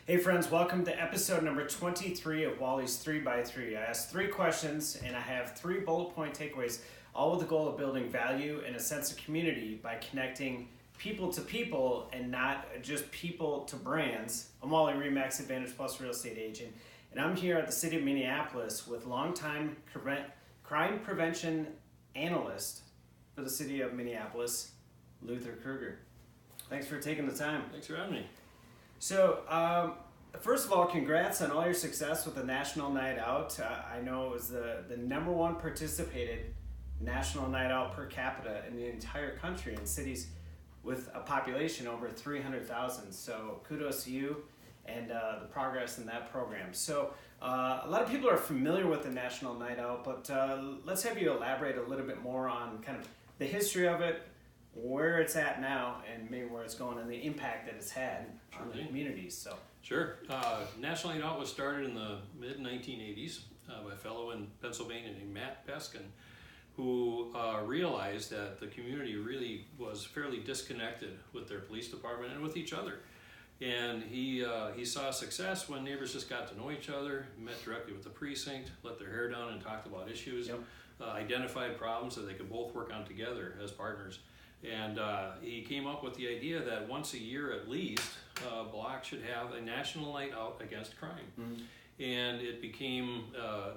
Hey friends, welcome to episode number 23 of Wally's 3x3. I asked 3 questions and I have 3 bullet point takeaways, all with the goal of building value and a sense of community by connecting people to people and not just people to brands. I'm Wally, Remax Advantage Plus real estate agent, and I'm here at the city of Minneapolis with longtime crime prevention analyst for the city of Minneapolis, Krueger. Thanks for taking the time. Thanks for having me. So, first of all, congrats on all your success with the National Night Out. I know it was the number one participated National Night Out per capita in the entire country in cities with a population over 300,000. So kudos to you and the progress in that program. So a lot of people are familiar with the National Night Out, but let's have you elaborate a little bit more on kind of the history of it, where it's at now, and maybe where it's going, and the impact that it's had on the communities. So sure. National Night Out was started in the mid-1980s by a fellow in Pennsylvania named Mpls, who realized that the community really was fairly disconnected with their police department and with each other. And he saw success when neighbors just got to know each other, met directly with the precinct, let their hair down and talked about issues, identified problems that they could both work on together as partners. And he came up with the idea that once a year at least, a block should have a national night out against crime. Mm-hmm. And it became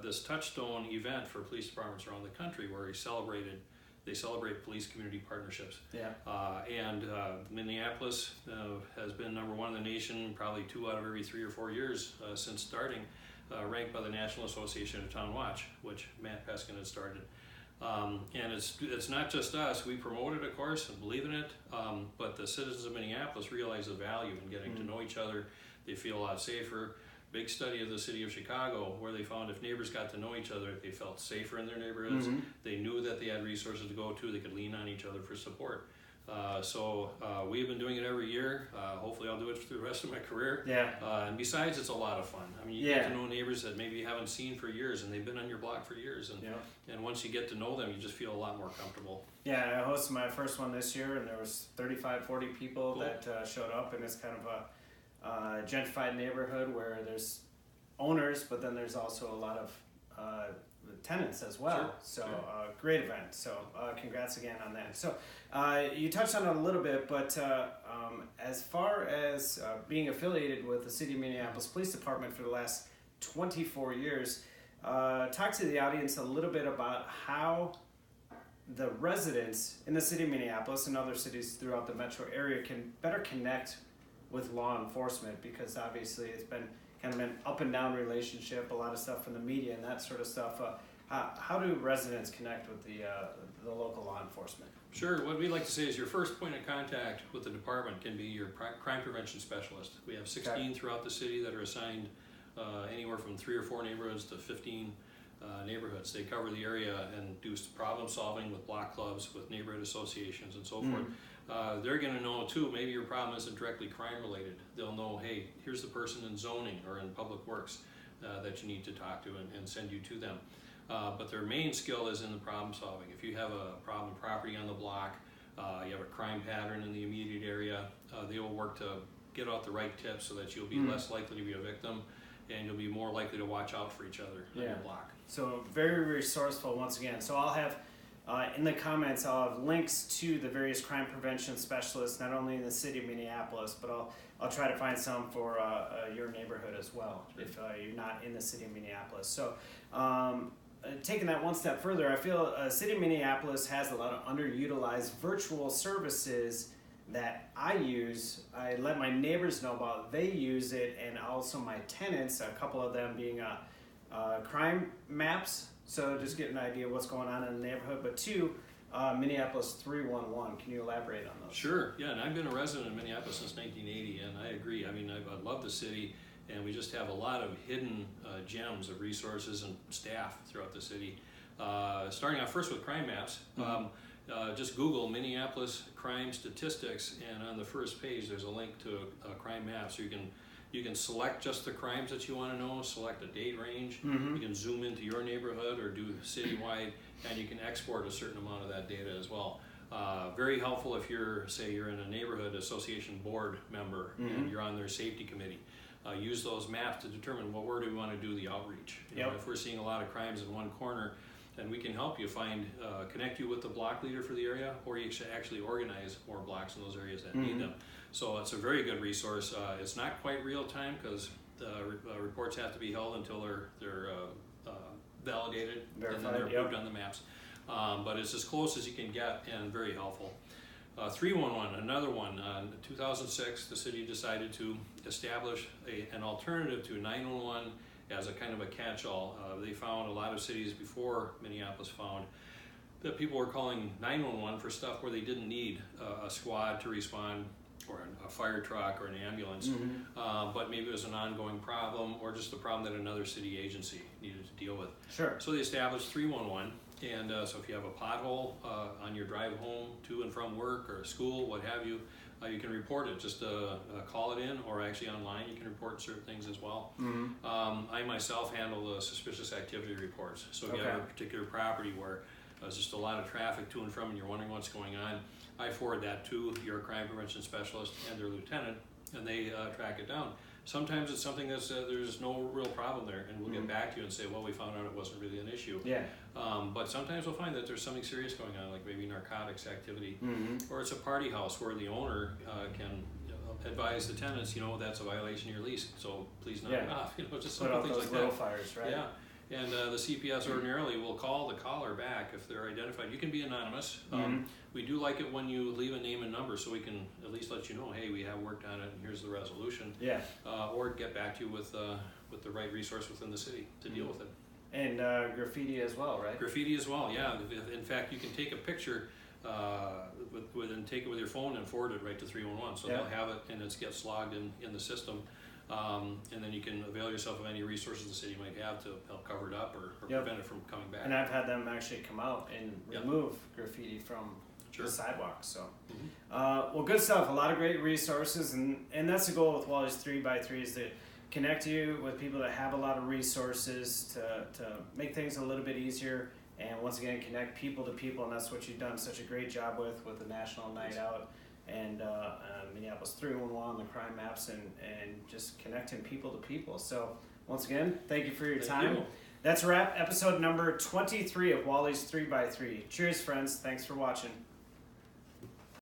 this touchstone event for police departments around the country where they celebrate police community partnerships. And Minneapolis has been number one in the nation probably 2 out of every 3 or 4 years since starting, ranked by the National Association of Town Watch, which Matt Peskin had started. And it's not just us. We promote it, of course, and believe in it, but the citizens of Minneapolis realize the value in getting to know each other. They feel a lot safer. Big study of the city of Chicago where they found if neighbors got to know each other, they felt safer in their neighborhoods. Mm-hmm. They knew that they had resources to go to. They could lean on each other for support. So we've been doing it every year. Hopefully I'll do it for the rest of my career. And besides, it's a lot of fun. I mean, you get to know neighbors that maybe you haven't seen for years, and they've been on your block for years. And once you get to know them, you just feel a lot more comfortable. Yeah, I hosted my first one this year, and there was 35, 40 people that showed up, and it's kind of a gentrified neighborhood where there's owners, but then there's also a lot of tenants as well. Great event. So congrats again on that. So you touched on it a little bit, but as far as being affiliated with the City of Minneapolis Police Department for the last 24 years, talk to the audience a little bit about how the residents in the City of Minneapolis and other cities throughout the metro area can better connect with law enforcement, because obviously it's been kind of an up and down relationship, a lot of stuff from the media and that sort of stuff. How do residents connect with the local law enforcement? Sure. What we like to say is your first point of contact with the department can be your crime prevention specialist. We have 16 throughout the city that are assigned anywhere from 3 or 4 neighborhoods to 15 neighborhoods. They cover the area and do problem solving with block clubs, with neighborhood associations and so forth. They're going to know too, maybe your problem isn't directly crime related. They'll know, hey, here's the person in zoning or in public works that you need to talk to and send you to them. But their main skill is in the problem solving. If you have a problem property on the block, you have a crime pattern in the immediate area, they will work to get out the right tips so that you'll be less likely to be a victim, and you'll be more likely to watch out for each other on your block. So very resourceful once again. So I'll have in the comments, I'll have links to the various crime prevention specialists, not only in the city of Minneapolis, but I'll try to find some for your neighborhood as well, if you're not in the city of Minneapolis. So taking that one step further, I feel city of Minneapolis has a lot of underutilized virtual services that I use. I let my neighbors know about. They use it, and also my tenants, a couple of them being crime maps. So just get an idea of what's going on in the neighborhood. But 2, Minneapolis 311. Can you elaborate on those? Sure. Yeah, and I've been a resident in Minneapolis since 1980, and I agree. I mean, I love the city, and we just have a lot of hidden gems of resources and staff throughout the city. Starting off first with crime maps. Just Google Minneapolis crime statistics, and on the first page there's a link to a crime map, so you can select just the crimes that you want to know, select a date range, you can zoom into your neighborhood or do citywide, and you can export a certain amount of that data as well. Very helpful if you're in a neighborhood association board member and you're on their safety committee. use those maps to determine where do we want to do the outreach. You know, if we're seeing a lot of crimes in one corner, then we can help you find, connect you with the block leader for the area, or you should actually organize more blocks in those areas that need them. So it's a very good resource. It's not quite real time because the reports have to be held until they're validated, verified, and then they're approved on the maps. But it's as close as you can get and very helpful. 311, another one. In 2006, the city decided to establish an alternative to 911 as a kind of a catch-all. They found a lot of cities before Minneapolis found that people were calling 911 for stuff where they didn't need a squad to respond, or a fire truck or an ambulance, but maybe it was an ongoing problem or just a problem that another city agency needed to deal with. Sure. So they established 311, and so if you have a pothole on your drive home to and from work or school, what have you, you can report it. Just call it in, or actually online you can report certain things as well. I myself handle the suspicious activity reports. So if you have a particular property where there's just a lot of traffic to and from and you're wondering what's going on, I forward that to your crime prevention specialist and their lieutenant, and they track it down. Sometimes it's something that's there's no real problem there, and we'll get back to you and say, well, we found out it wasn't really an issue. But sometimes we'll find that there's something serious going on, like maybe narcotics activity, or it's a party house where the owner can advise the tenants, you know, that's a violation of your lease, so please knock it off. You know, just simple things like that. Fires, right? Yeah. And the CPS ordinarily will call the caller back if they're identified. You can be anonymous. We do like it when you leave a name and number, so we can at least let you know, hey, we have worked on it, and here's the resolution. Or get back to you with the right resource within the city to deal with it. And graffiti as well, right? Graffiti as well, yeah. In fact, you can take a picture and take it with your phone and forward it right to 311. So they'll have it, and it gets logged in the system. And then you can avail yourself of any resources the city might have to help cover it up or prevent it from coming back. And I've had them actually come out and remove graffiti from the sidewalks. So, well, good stuff. A lot of great resources, and that's the goal with Wally's 3x3 is to connect you with people that have a lot of resources to make things a little bit easier. And once again, connect people to people, and that's what you've done such a great job with the National Night Out and Minneapolis 311, the crime maps, and just connecting people to people. So once again, thank you for your time. That's a wrap. Episode number 23 of Wally's 3x3. Cheers, friends. Thanks for watching.